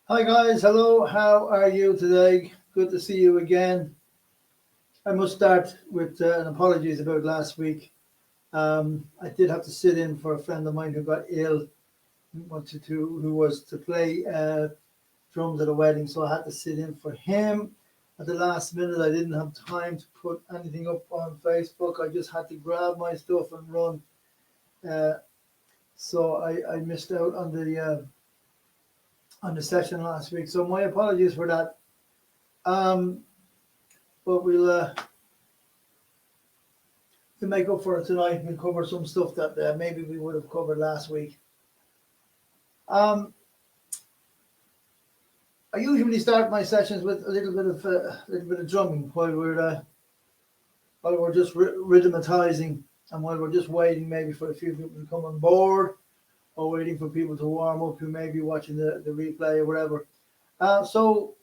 Hi guys, hello. How are you today? Good to see you again. I must start with an apologies about last week. I did have to sit in for a friend of mine who got ill, who was to play drums at a wedding, so I had to sit in for him. At the last minute, I didn't have time to put anything up on Facebook. I just had to grab my stuff and run. Uh, so I missed out on the session last week. So my apologies for that. Um, but we'll make up for it tonight. We'll cover some stuff that maybe we would have covered last week. Um, I usually start my sessions with a little bit of drumming while we're just rhythmatizing and while we're just waiting maybe for a few people to come on board or waiting for people to warm up who may be watching the replay or whatever. So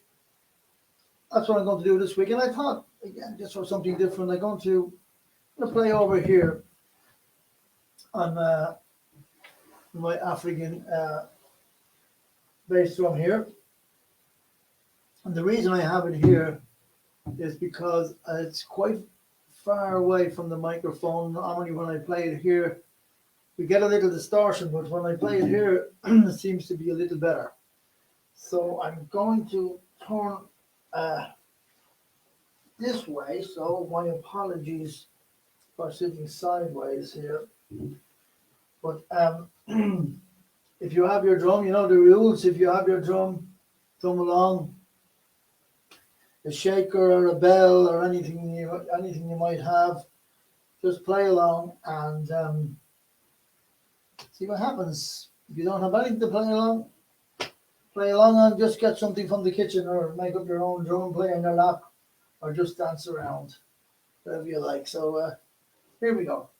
that's what I'm going to do this week. And I thought, again, just for something different, I'm going to play over here on my African bass drum here. And the reason I have it here is because it's quite far away from the microphone. Normally when I play it here, we get a little distortion, but when I play it here, it seems to be a little better. So I'm going to turn this way. So my apologies for sitting sideways here. But if you have your drum, you know the rules. If you have your drum along, a shaker or a bell or anything you might have, just play along and see what happens. If you don't have anything to play along and just get something from the kitchen or make up your own drum, play in your lap, or just dance around, whatever you like. So here we go.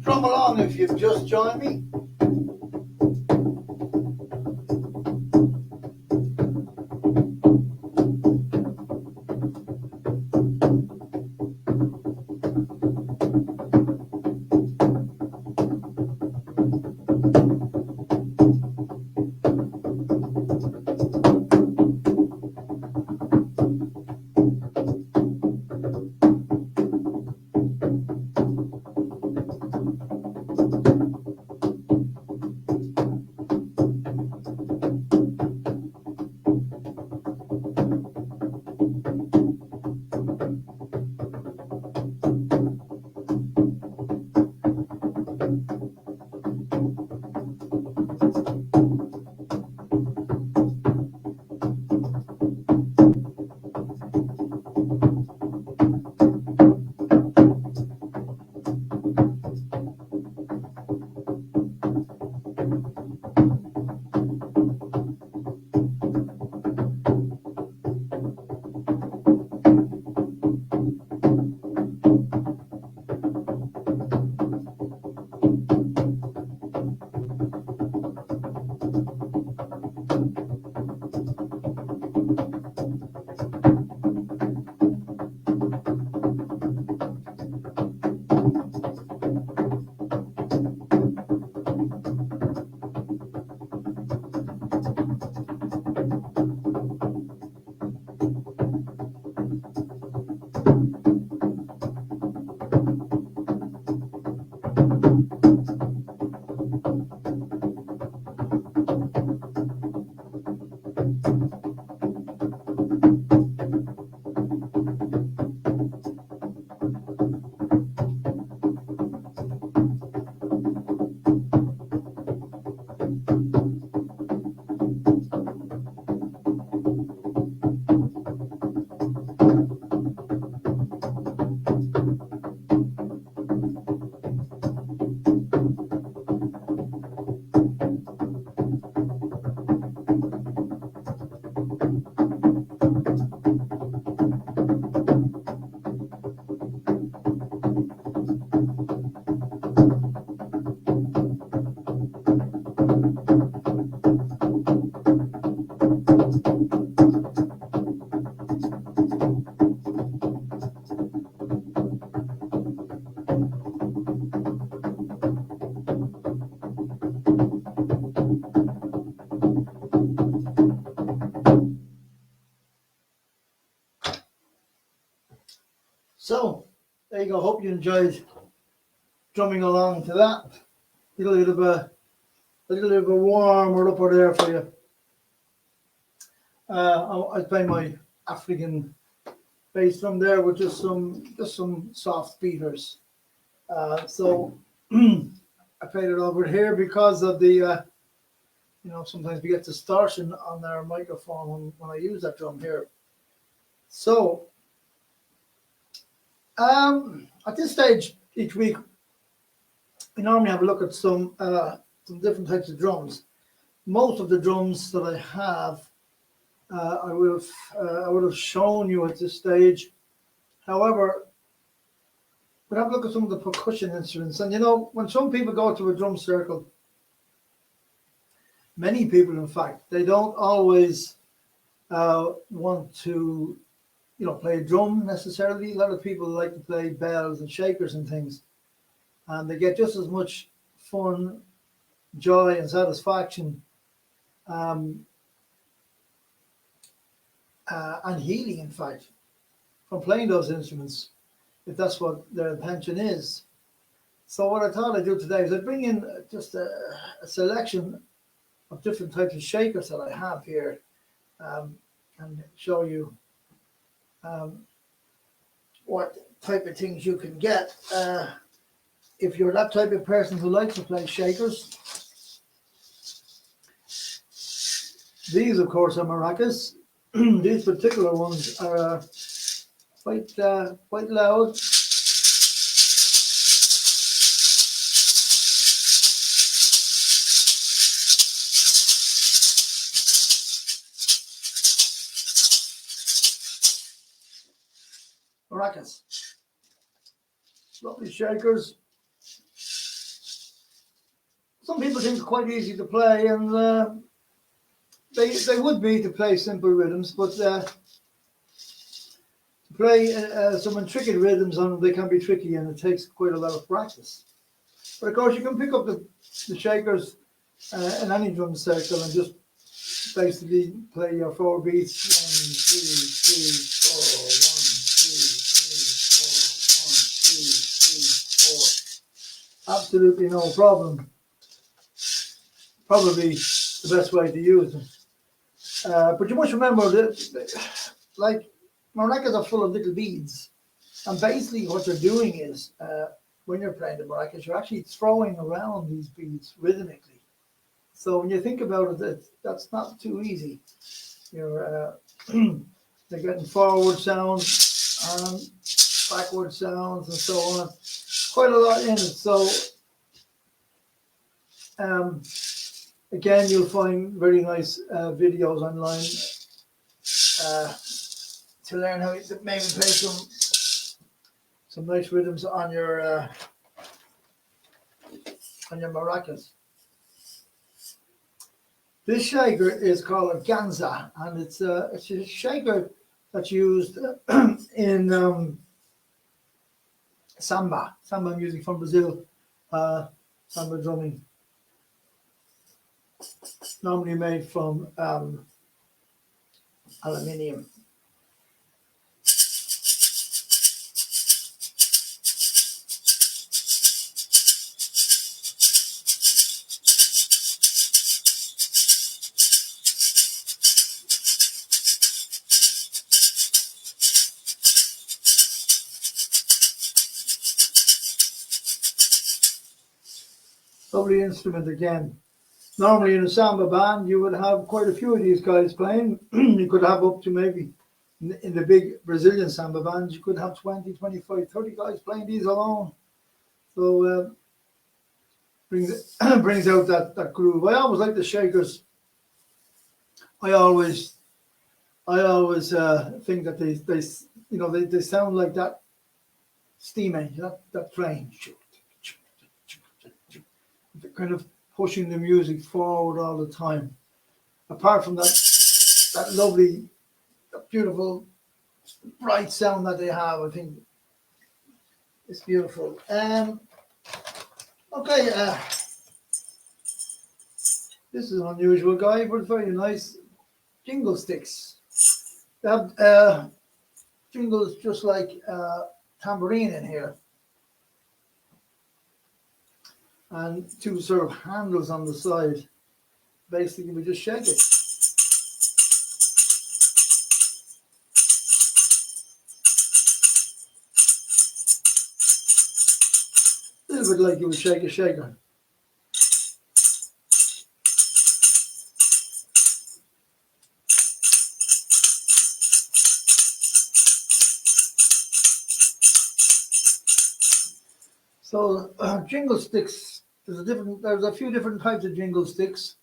Drum along if you've just joined me. So there you go. Hope you enjoyed drumming along to that. A little bit of a warmer upper there for you. I play my African bass drum there with just some soft beaters. So I played it over here because of the sometimes we get distortion on our microphone when I use that drum here. So at this stage each week, we normally have a look at some different types of drums. Most of the drums that I have, I would have shown you at this stage. However, we'll have a look at some of the percussion instruments. And when some people go to a drum circle, many people, in fact, they don't always want to, play a drum necessarily. A lot of people like to play bells and shakers and things, and they get just as much fun, joy, and satisfaction, and healing, in fact, from playing those instruments, if that's what their intention is. So what I thought I'd do today is I'd bring in just a selection of different types of shakers that I have here, and show you what type of things you can get if you're that type of person who likes to play shakers. These, of course, are maracas. These particular ones are quite loud. Maracas, lovely shakers. Some people think they're quite easy to play, and they would be to play simple rhythms, but to play some intricate rhythms on them, they can be tricky, and it takes quite a lot of practice. But of course, you can pick up the shakers in any drum circle and just basically play your 4 beats. 1, 2, 3, 4. 1, 2, 3, 4. 1, 2, 3, 4. Absolutely no problem. Probably the best way to use them. But you must remember that, like, maracas are full of little beads, and basically what you're doing is, when you're playing the maracas, you're actually throwing around these beads rhythmically. So when you think about it, that's not too easy. You're they're getting forward sounds and backward sounds and so on. Quite a lot in it. So again, you'll find very nice videos online to learn how to maybe play some nice rhythms on your maracas. This shaker is called a ganza, and it's a shaker that's used in samba music from Brazil, samba drumming, normally made from aluminium. Lovely instrument again. Normally in a samba band, you would have quite a few of these guys playing. You could have up to maybe, in the big Brazilian samba bands, you could have 20, 25, 30 guys playing these alone. So brings out that groove. I always like the shakers. I always think that they sound like that steam engine, that train. They're kind of pushing the music forward all the time. Apart from that lovely, beautiful, bright sound that they have, I think it's beautiful. Okay, this is an unusual guy, but very nice. Jingle sticks. They have jingles just like tambourine in here, and two sort of handles on the side. Basically, we just shake it. A little bit like you would shake a shaker. So jingle sticks. There's a few different types of jingle sticks.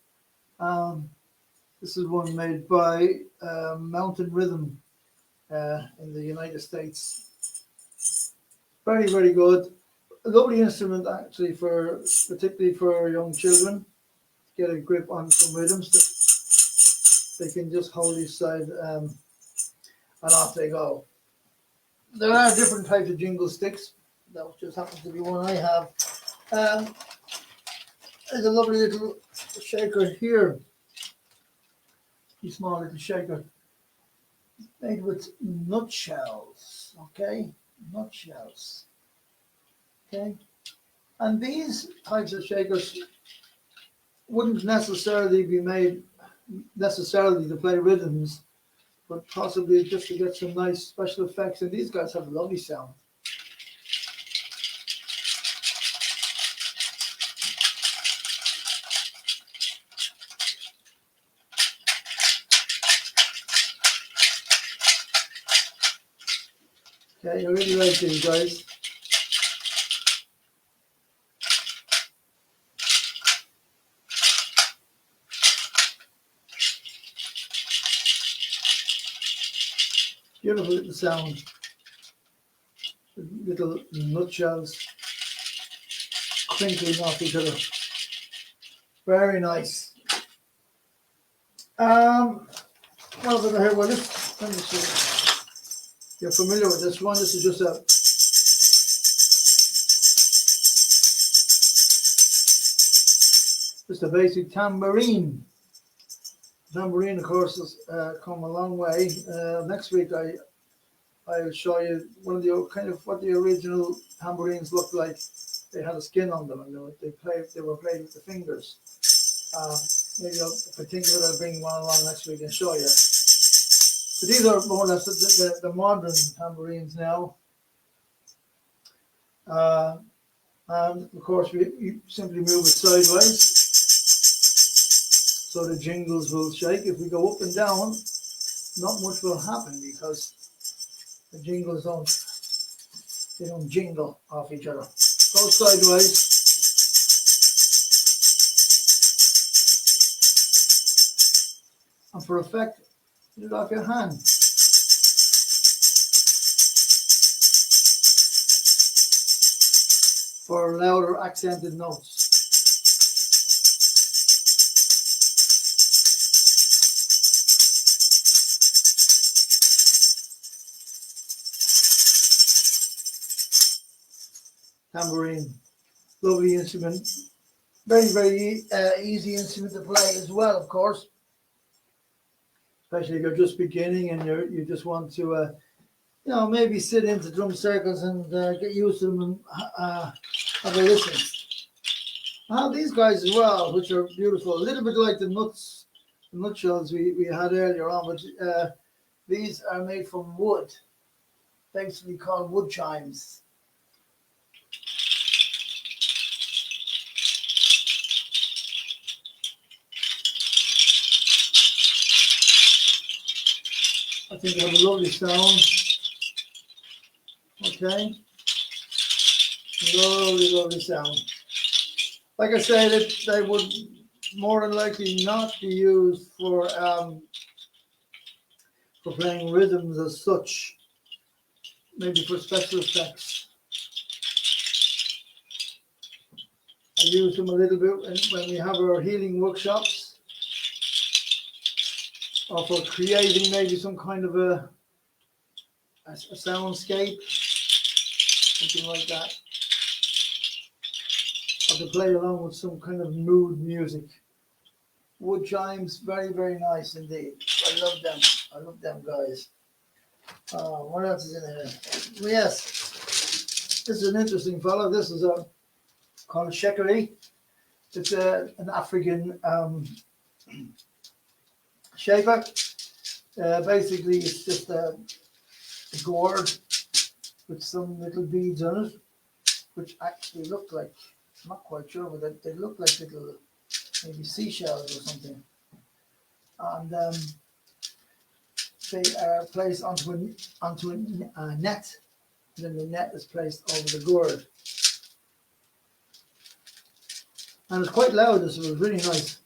This is one made by Mountain Rhythm in the United States. Very, very good. A lovely instrument actually, particularly for young children. Get a grip on some rhythms that they can just hold each side and off they go. There are different types of jingle sticks. That just happens to be one I have. There's a lovely little shaker here. A small little shaker made with nutshells. Okay, nutshells. Okay, and these types of shakers wouldn't necessarily be made to play rhythms, but possibly just to get some nice special effects. And these guys have a lovely sound. Okay, I really like these guys. Beautiful little sound. Little nutshells crinkling off each other. Very nice. What about here? Well, let me see. You're familiar with this one. This is just a basic tambourine. Tambourine, of course, has come a long way. Next week, I'll show you one of the kind of what the original tambourines looked like. They had a skin on them, and they were played with the fingers. Maybe if I think of it, I'll bring one along next week and show you. But these are more or less the modern tambourines now. And of course, we simply move it sideways, so the jingles will shake. If we go up and down, not much will happen because the jingles don't jingle off each other. Go sideways. And for effect, get it off your hand. For louder accented notes. Tambourine, lovely instrument. Very, very easy instrument to play as well, of course. Especially if you're just beginning and you just want to, maybe sit into drum circles and get used to them and have a listen. I have these guys as well, which are beautiful. A little bit like the nutshells we had earlier on, but these are made from wood, basically called wood chimes. I think they have a lovely sound. Okay. Lovely, lovely sound. Like I said, they would more than likely not be used for playing rhythms as such. Maybe for special effects. I use them a little bit when we have our healing workshops. Or for creating maybe some kind of a soundscape, something like that. Or to play along with some kind of mood music. Wood chimes, very, very nice indeed. I love them. I love them guys. What else is in here? Yes, This is an interesting fellow. This is called Shekere. It's an African shaper. Basically, it's just a gourd with some little beads on it, which actually look like, I'm not quite sure, but they look like little maybe seashells or something. And they are placed onto a net, and then the net is placed over the gourd. And it's quite loud. This was really nice.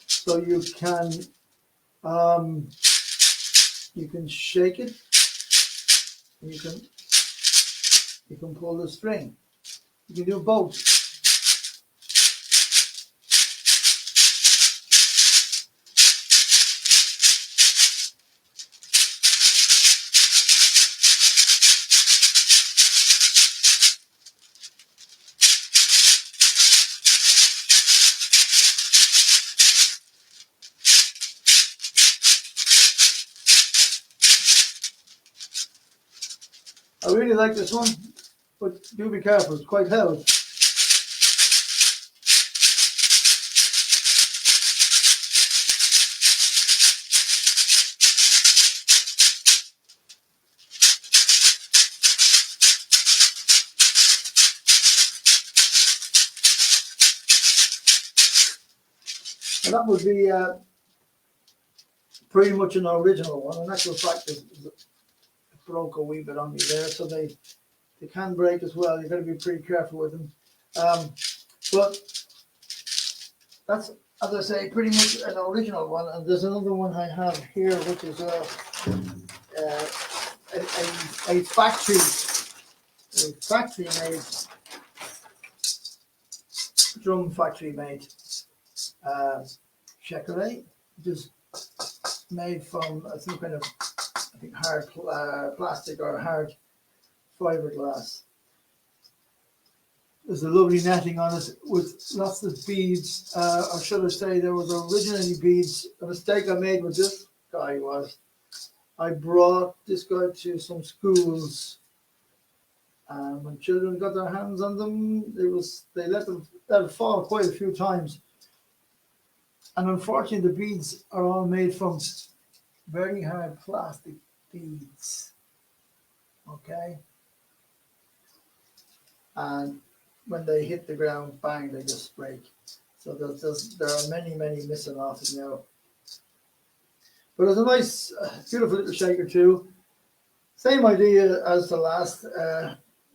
So you can shake it, and you can pull the string. You can do both. I really like this one, but do be careful, it's quite loud. And that would be pretty much an original one. In actual fact, it broke a wee bit on me there, so they can break as well. You've got to be pretty careful with them. But that's, as I say, pretty much an original one. And there's another one I have here, which is a factory made drum factory made Shekere, which is made from some kind of, I think, hard plastic or hard fiberglass. There's a lovely netting on it with lots of beads, or should I say there was originally beads. A mistake I made with this guy was I brought this guy to some schools, and when children got their hands on them, they let them fall quite a few times. And unfortunately, the beads are all made from very hard plastic beads. Okay? And when they hit the ground, bang, they just break. So there are many missing off it now. But it's a nice, beautiful little shaker too. Same idea as the last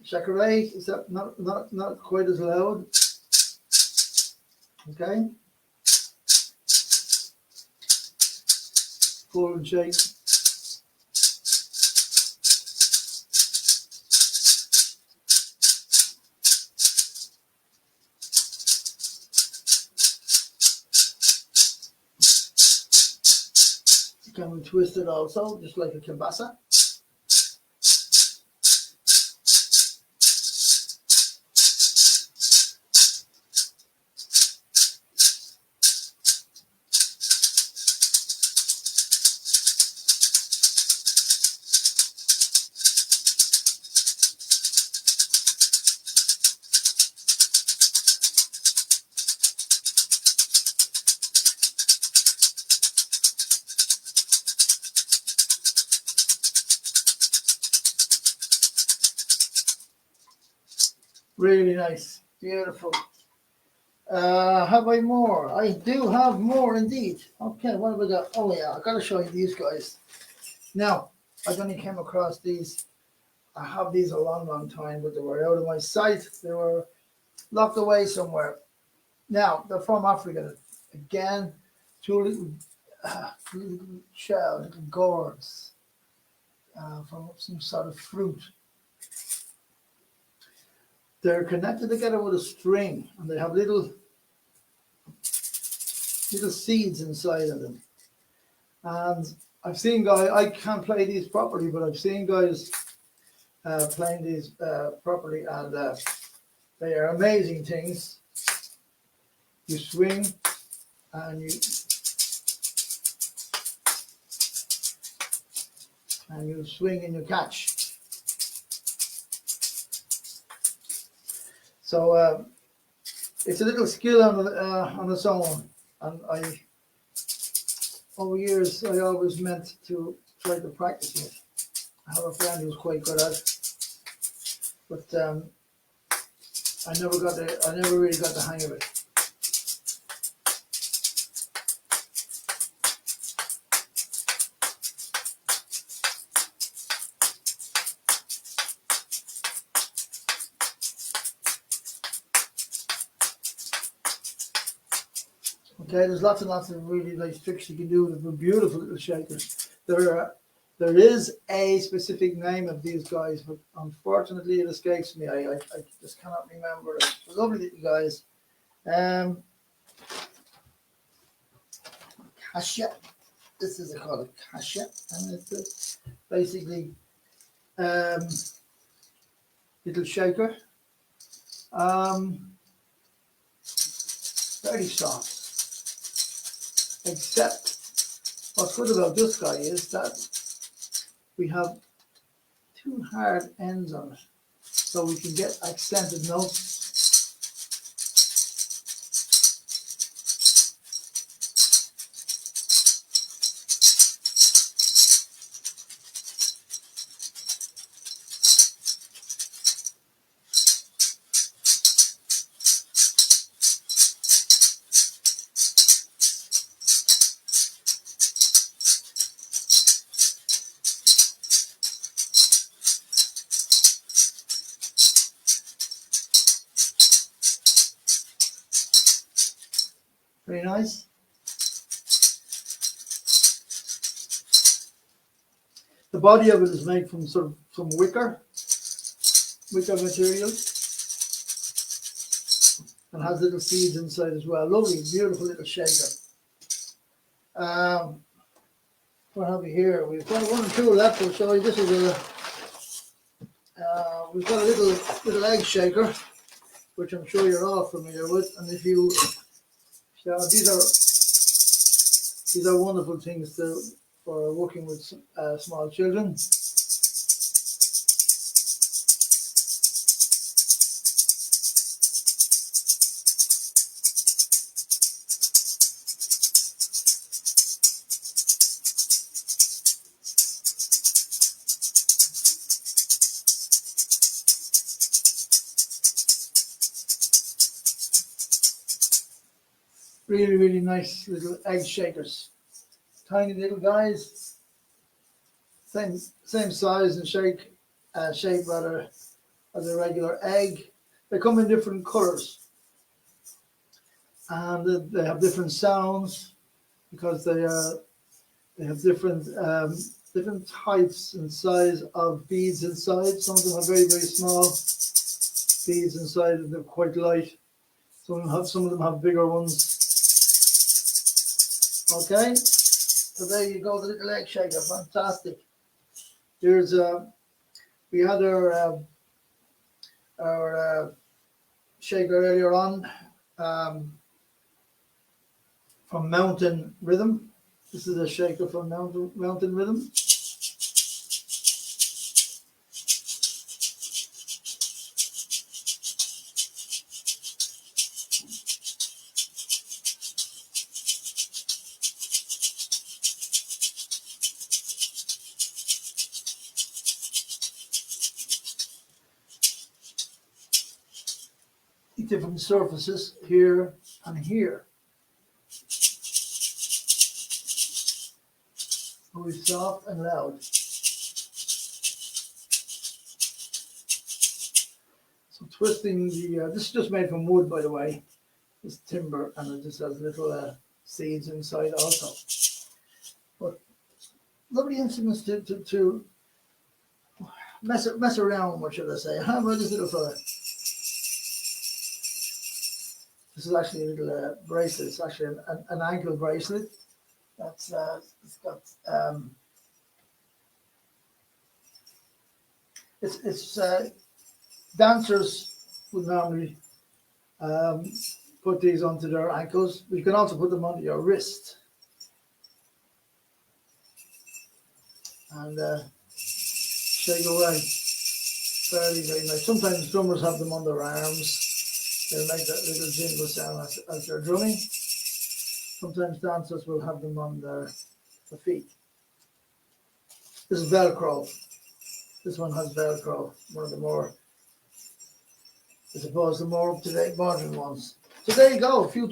Shekere, except not quite as loud. Okay. Pull and shake. You can twist it also, just like a kielbasa. Really nice, beautiful. Have I more? I do have more indeed. Okay, what have I got? Oh yeah, I gotta show you these guys. Now, I only came across these. I have these a long time, but they were out of my sight. They were locked away somewhere. Now, they're from Africa. Again, two little shells, little gourds from some sort of fruit. They're connected together with a string, and they have little seeds inside of them. And I've seen guys, I can't play these properly, but I've seen guys playing these properly, and they are amazing things. You swing, and and you swing and you catch. So it's a little skill on its own, and over years I always meant to try to practice it. I have a friend who's quite good at it, but I never really got the hang of it. Okay, there's lots and lots of really nice tricks you can do with the beautiful little shakers. There is a specific name of these guys, but unfortunately it escapes me. I just cannot remember it. They're lovely little guys. Kasha. This is called a kasha, and it's basically little shaker. Very soft. Except what's good about this guy is that we have two hard ends on it, so we can get accented notes. Very nice. The body of it is made from sort of some wicker material, and has little seeds inside as well. Lovely, beautiful little shaker. What have we here? We've got one or two left. I'll show you. This is we've got a little egg shaker, which I'm sure you're all familiar with. And if you, these are wonderful things for working with small children. Really, really nice little egg shakers. Tiny little guys, same size and shape rather as a regular egg. They come in different colors, and they have different sounds because they have different types and size of beads inside. Some of them have very, very small beads inside, and they're quite light. Some of them have bigger ones. Okay, so there you go, the little egg shaker, fantastic. Here's we had our shaker earlier on from Mountain Rhythm. This is a shaker from Mountain Rhythm. Different surfaces here and here. Very soft and loud. So twisting the this is just made from wood, by the way. It's timber, and it just has little seeds inside also. But lovely instruments to mess around. What should I say? How about this little fella? This is actually a little bracelet. It's actually an ankle bracelet. That's it's got it's dancers would normally put these onto their ankles, but you can also put them onto your wrist. And shake away. Very, very nice. Sometimes drummers have them on their arms. They'll make that little jingle sound as they're drumming. Sometimes dancers will have them on their feet. This is Velcro. This one has Velcro. One of the more, I suppose, the more up-to-date modern ones. So there you go. A few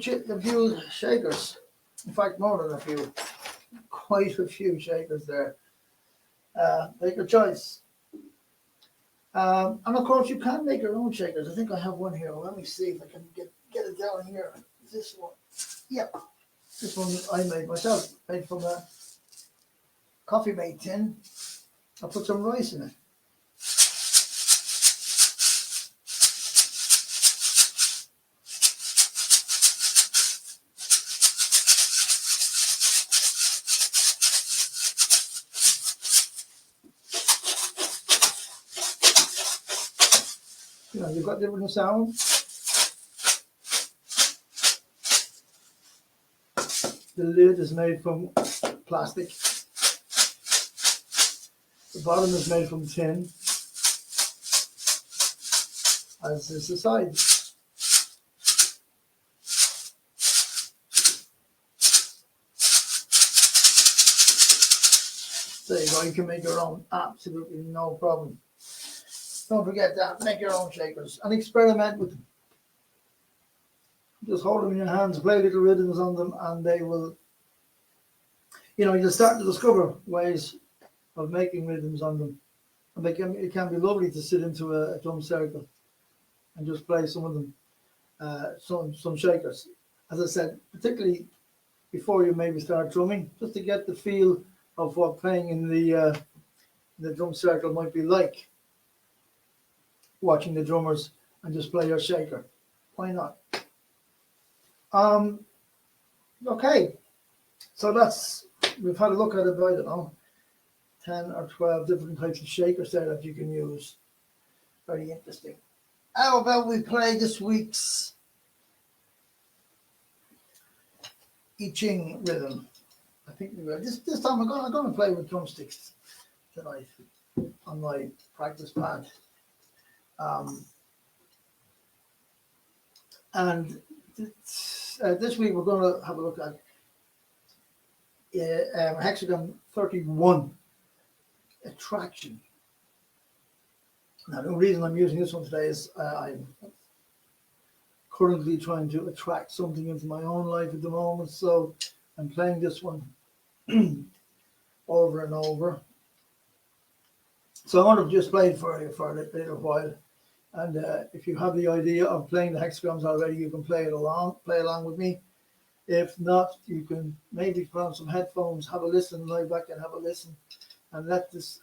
shakers. In fact, more than a few. Quite a few shakers there. Make your choice. And of course, you can make your own shakers. I think I have one here. Let me see if I can get it down here. Is this one? Yep. This one I made myself. Made from a Coffee Mate tin. I put some rice in it. You know, you've got different sounds. The lid is made from plastic. The bottom is made from tin, as is the side. There you go, you can make your own, absolutely no problem. Don't forget that, make your own shakers and experiment with them. Just hold them in your hands, play little rhythms on them, and they will, you know, you'll start to discover ways of making rhythms on them. And it can be lovely to sit into a drum circle and just play some of them, some shakers. As I said, particularly before you maybe start drumming, just to get the feel of what playing in the drum circle might be like. Watching the drummers and just play your shaker. Why not? Okay, so we've had a look at about, I don't know, 10 or 12 different types of shakers there that you can use. Very interesting. How about we play this week's I Ching rhythm? I think we will. This time I'm going to play with drumsticks tonight on my practice pad. And this week we're going to have a look at hexagon 31, attraction. Now the reason I'm using this one today is I'm currently trying to attract something into my own life at the moment, so I'm playing this one over and over. So I want to just play it for you for a little while. And if you have the idea of playing the hexagrams already, you can play along with me. If not, you can maybe put on some headphones, have a listen, lie back and have a listen, and let this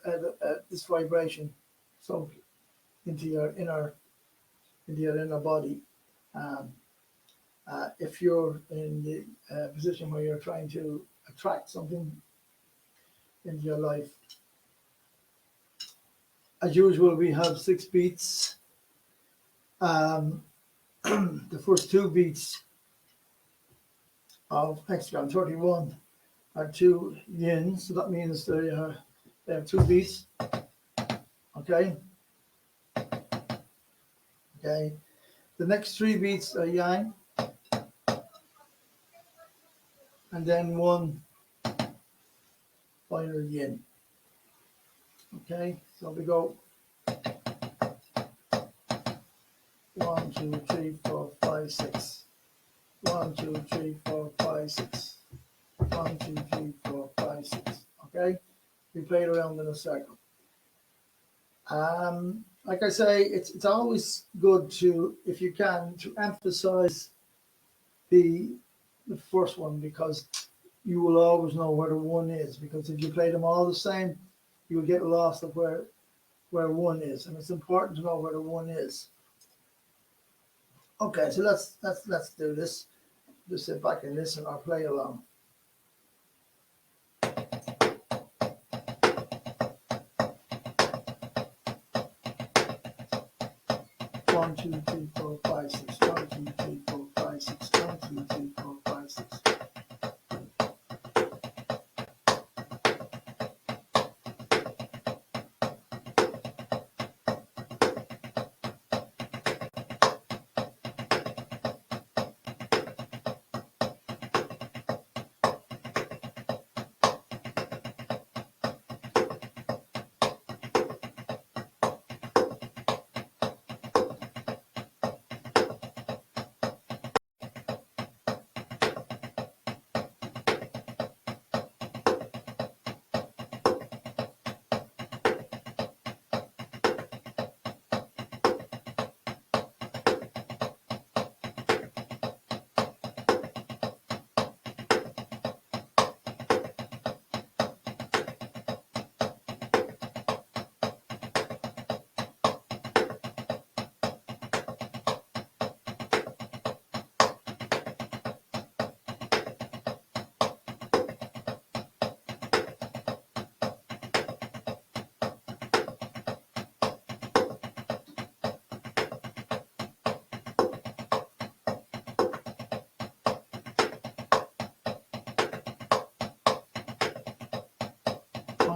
vibration soak into your inner body. If you're in the position where you're trying to attract something into your life, as usual, we have 6 beats. The first 2 beats of hexagon 31 are 2 yins, so that means they have 2 beats. Okay. The next 3 beats are yang, and then 1 final yin. Okay, so we go 1, 2, 3, 4, 5, 6. 1, 2, 3, 4, 5, 6. 1, 2, 3, 4, 5, 6. Okay, we play it around in a circle. Like I say, it's always good to, if you can, to emphasize the first one, because you will always know where the 1 is. Because if you play them all the same, you will get lost of where 1 is, and it's important to know where the 1 is. Okay, so let's do this. Just sit back and listen or play along. 1, 2, 3, 4, 5, 6. 1, 2, 3, 4, 5, 6. 1, 2, 3, 4, 5, 6.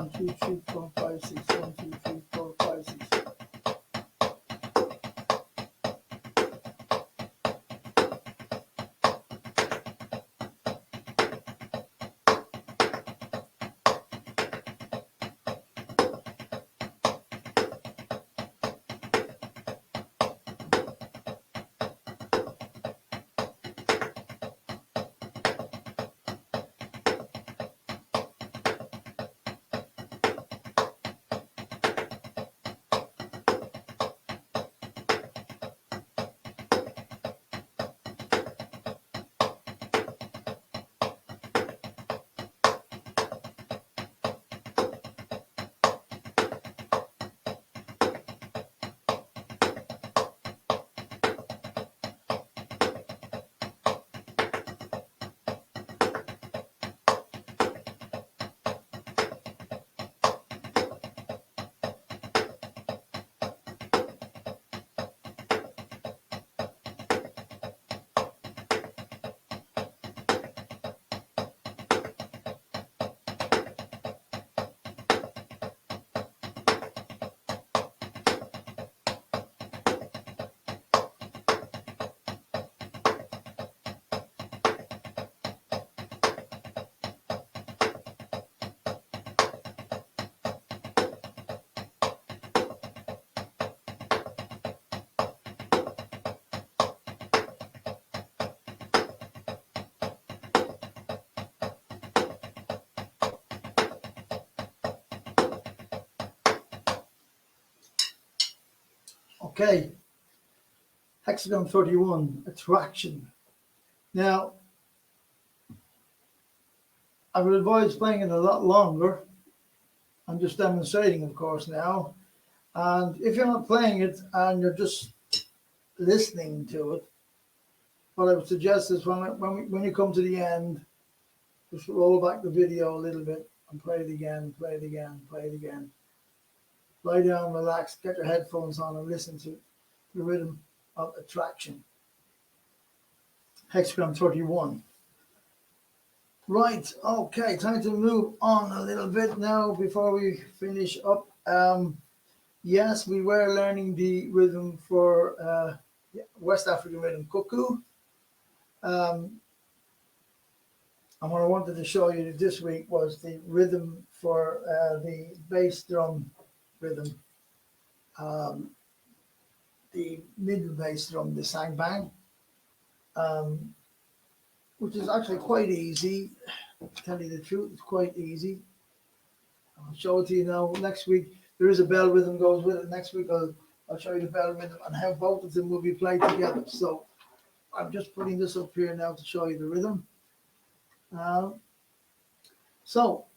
1, 2, 3, 4, 5, 6, 1, 2, 3, 4, 5, 6. Okay, hexagon 31, attraction. Now, I would advise playing it a lot longer. I'm just demonstrating, of course, now. And if you're not playing it and you're just listening to it, what I would suggest is when you come to the end, just roll back the video a little bit and play it again, play it again, play it again. Lie down, relax, get your headphones on and listen to the rhythm of attraction. Hexagon 31. Right, okay, time to move on a little bit now before we finish up. Yes, we were learning the rhythm for West African rhythm cuckoo. And what I wanted to show you this week was the rhythm for the bass drum rhythm. The middle bass drum, the sang bang, which is actually quite easy. To tell you the truth, it's quite easy. I'll show it to you now. Next week, there is a bell rhythm goes with it. Next week, I'll show you the bell rhythm and how both of them will be played together. So I'm just putting this up here now to show you the rhythm. So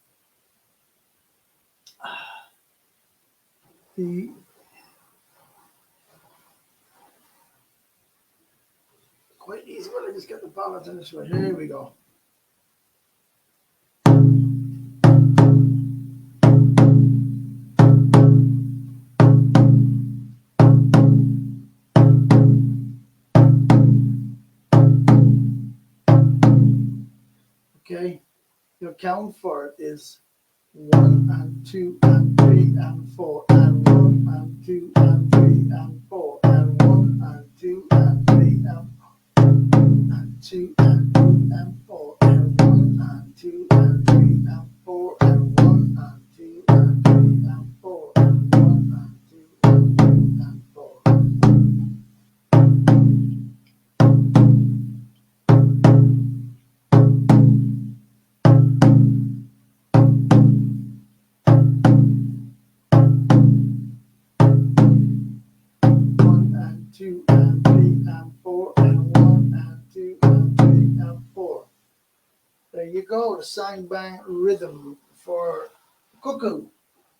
the quite easy. Well, I just get the balance in this way. Here we go. Okay, your count for it is 1 and 2 and 3 and 4 and 1 and 2 and 3 and 4 and 1 and 2 and 3 and 4 and 2 and 3 and 4 and 1 and 2 and 3 and 4 and 1 and 2 and 3 and 4 and 1 and 2 and 3 and 4. Two and three and four and 1 and 2 and 3 and 4. There you go, the sang bang rhythm for cuckoo,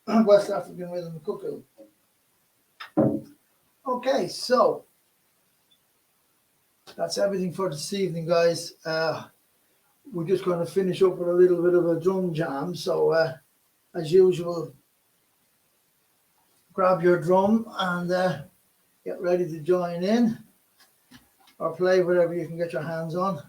West African rhythm cuckoo. Okay, so that's everything for this evening, guys. We're just going to finish up with a little bit of a drum jam. So, as usual, grab your drum and get ready to join in or play whatever you can get your hands on.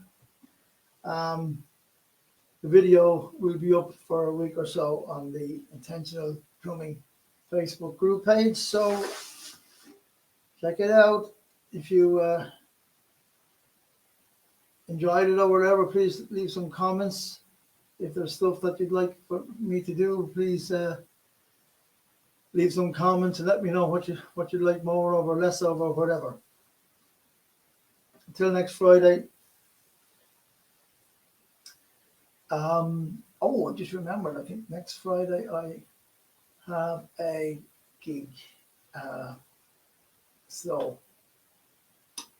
the video will be up for a week or so on the Intentional Drumming Facebook group page. So check it out. If you enjoyed it or whatever, please leave some comments. If there's stuff that you'd like for me to do, please leave some comments and let me know what you'd like more of or less of or whatever. Until next Friday. I just remembered, I think next Friday I have a gig. So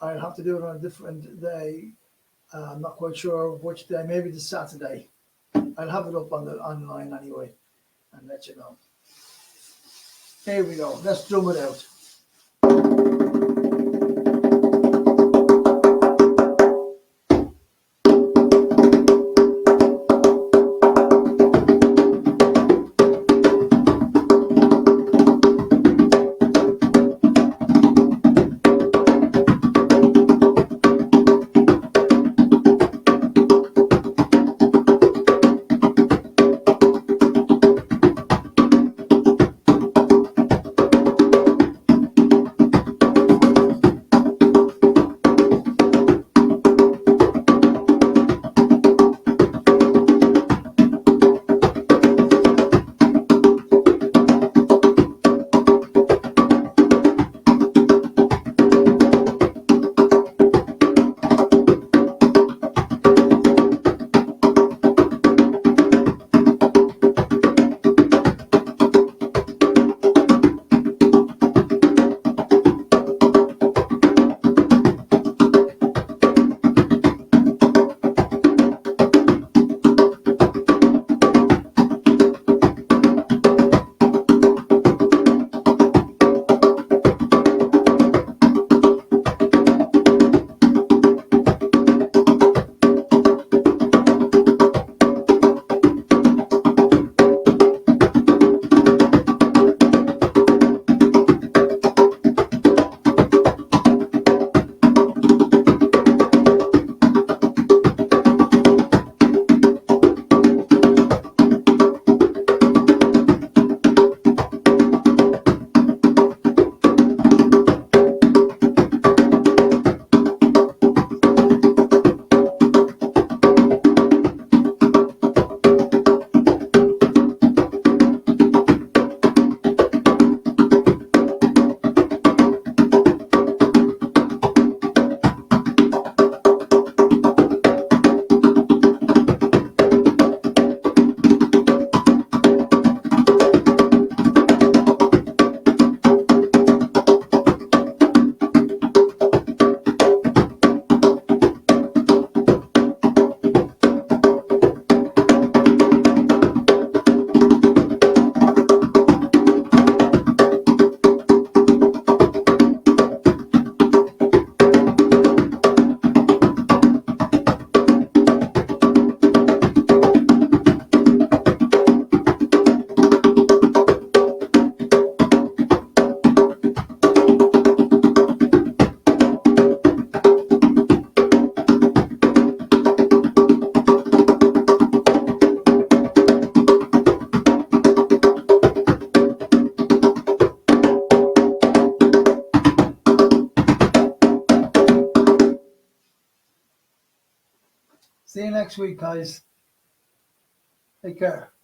I'll have to do it on a different day. I'm not quite sure which day, maybe the Saturday. I'll have it up on the online anyway and let you know. Here we go. Let's drum it out. See you next week, guys. Take care.